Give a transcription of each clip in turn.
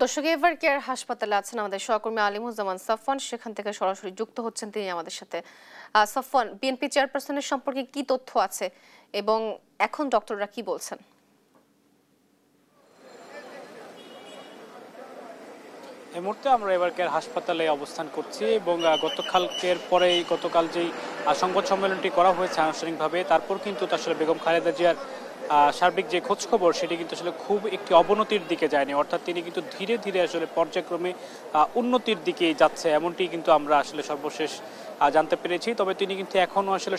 দর্শক ever care হাসপাতালে আছেন আমাদের সহকর্মী আলিমুজ্জামান সাফওয়ান, সেখান থেকে সরাসরি যুক্ত হচ্ছেন তিনি আমাদের সাথে। সাফওয়ান, বিএনপি চেয়ারপারসনের সম্পর্কে কি তথ্য আছে এবং এখন ডক্টররা কি বলছেন? এই মুহূর্তে আমরা এভার কেয়ার হাসপাতালে অবস্থান করছি এবং গতকাল যেই সংবাদ সম্মেলনটি করা হয়েছে আনুষ্ঠানিকভাবে, তারপর কিন্তু আসলে বেগম খালেদা জিয়ার সার্বিক যে খোঁজখবর সেটি কিন্তু আসলে খুব একটি অবনতির দিকে যায়নি, অর্থাৎ তিনি কিন্তু ধীরে ধীরে আসলে পর্যায়ক্রমে উন্নতির দিকে যাচ্ছে, এমনটি কিন্তু আমরা আসলে সর্বশেষ জানতে পেরেছি। তবে তিনি কিন্তু এখনও আসলে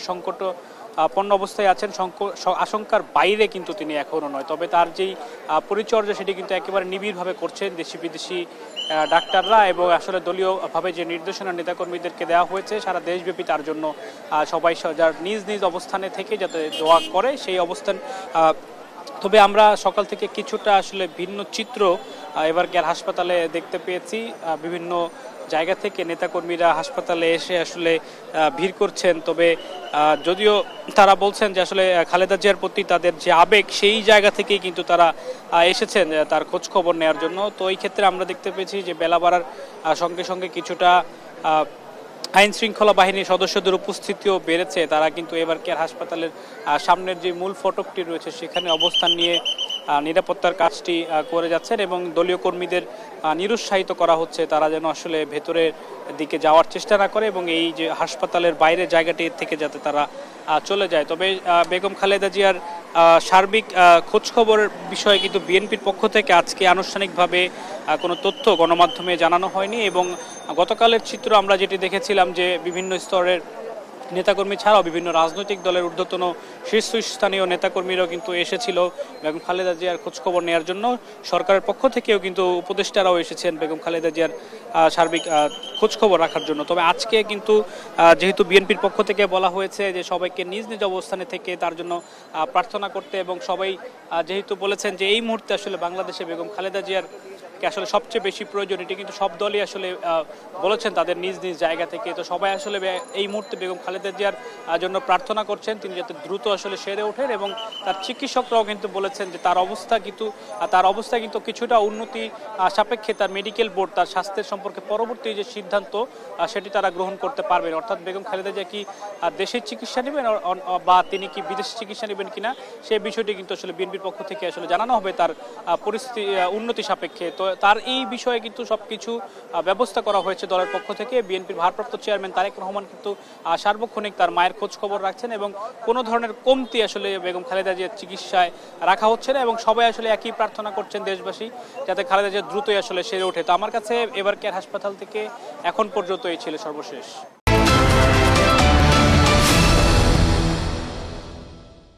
পণ্য অবস্থায় আছেন, আশঙ্কার বাইরে কিন্তু তিনি এখনও নয়। তবে তার যেই পরিচর্যা সেটি কিন্তু একেবারে নিবিড়ভাবে করছেন দেশি বিদেশি ডাক্তাররা, এবং আসলে দলীয়ভাবে যে নির্দেশনা নেতাকর্মীদেরকে দেওয়া হয়েছে সারা দেশব্যাপী তার জন্য সবাই যার নিজ নিজ অবস্থানে থেকে যাতে দোয়া করে সেই অবস্থান। তবে আমরা সকাল থেকে কিছুটা আসলে ভিন্ন চিত্র এভার কেয়ার হাসপাতালে দেখতে পেয়েছি। বিভিন্ন জায়গা থেকে নেতাকর্মীরা হাসপাতালে এসে আসলে ভিড় করছেন। তবে যদিও তারা বলছেন যে আসলে খালেদা জিয়ার প্রতি তাদের যে আবেগ সেই জায়গা থেকেই কিন্তু তারা এসেছেন তার খোঁজ খবর নেওয়ার জন্য। তো এই ক্ষেত্রে আমরা দেখতে পেয়েছি যে বেলা বাড়ার সঙ্গে সঙ্গে কিছুটা আইন শৃঙ্খলা বাহিনীর সদস্যদের উপস্থিতিও বেড়েছে। তারা কিন্তু এভার কেয়ার হাসপাতালের সামনের যে মূল ফটকটি রয়েছে সেখানে অবস্থান নিয়ে নিরাপত্তার কাজটি করে যাচ্ছেন এবং দলীয় কর্মীদের নিরুৎসাহিত করা হচ্ছে তারা যেন আসলে ভেতরের দিকে যাওয়ার চেষ্টা না করে এবং এই যে হাসপাতালের বাইরের জায়গাটি থেকে যাতে তারা চলে যায়। তবে বেগম খালেদা জিয়ার সার্বিক খোঁজখবরের বিষয়ে কিন্তু বিএনপির পক্ষ থেকে আজকে আনুষ্ঠানিকভাবে কোনো তথ্য গণমাধ্যমে জানানো হয়নি এবং গতকালের চিত্র আমরা যেটি দেখেছিলাম যে বিভিন্ন স্তরের নেতাকর্মী ছাড়াও বিভিন্ন রাজনৈতিক দলের ঊর্ধ্বতন শীর্ষস্থানীয় নেতাকর্মীরাও কিন্তু এসেছিল বেগম খালেদা জিয়ার খোঁজখবর নেওয়ার জন্য। সরকারের পক্ষ থেকেও কিন্তু উপদেষ্টারাও এসেছেন বেগম খালেদা জিয়ার সার্বিক খোঁজখবর রাখার জন্য। তবে আজকে কিন্তু যেহেতু বিএনপির পক্ষ থেকে বলা হয়েছে যে সবাইকে নিজ নিজ অবস্থানে থেকে তার জন্য প্রার্থনা করতে, এবং সবাই যেহেতু বলেছেন যে এই মুহূর্তে আসলে বাংলাদেশে বেগম খালেদা জিয়ার আসলে সবচেয়ে বেশি প্রয়োজন, এটি কিন্তু সব দলই আসলে বলেছেন তাদের নিজ নিজ জায়গা থেকে। তো সবাই আসলে এই মুহূর্তে বেগম খালেদা জিয়ার জন্য প্রার্থনা করছেন তিনি যাতে দ্রুত আসলে সেরে ওঠেন, এবং তার চিকিৎসকরাও কিন্তু বলেছেন যে তার অবস্থা কিন্তু কিছুটা উন্নতি সাপেক্ষে তার মেডিকেল বোর্ড তার স্বাস্থ্যের সম্পর্কে পরবর্তী যে সিদ্ধান্ত সেটি তারা গ্রহণ করতে পারবেন। অর্থাৎ বেগম খালেদা জিয়া কি দেশের চিকিৎসা নেবেন বা তিনি কি বিদেশি চিকিৎসা নেবেন কিনা সেই বিষয়টি কিন্তু আসলে বিএনপির পক্ষ থেকে আসলে জানানো হবে তার পরিস্থিতি উন্নতি সাপেক্ষে। তো তার এই বিষয়ে কিন্তু সবকিছু ব্যবস্থা করা হয়েছে দলের পক্ষ থেকে। বিএনপির ভারপ্রাপ্ত চেয়ারম্যান তারেক রহমান কিন্তু সার্বক্ষণিক তার মায়ের খোঁজ খবর রাখছেন এবং কোনো ধরনের কমতি আসলে বেগম খালেদা জিয়ার চিকিৎসায় রাখা হচ্ছে না, এবং সবাই আসলে একই প্রার্থনা করছেন দেশবাসী যাতে খালেদা জিয়া দ্রুতই আসলে সেরে ওঠে। তো আমার কাছে এভার কেয়ার হাসপাতাল থেকে এখন পর্যন্ত এই ছিল সর্বশেষ।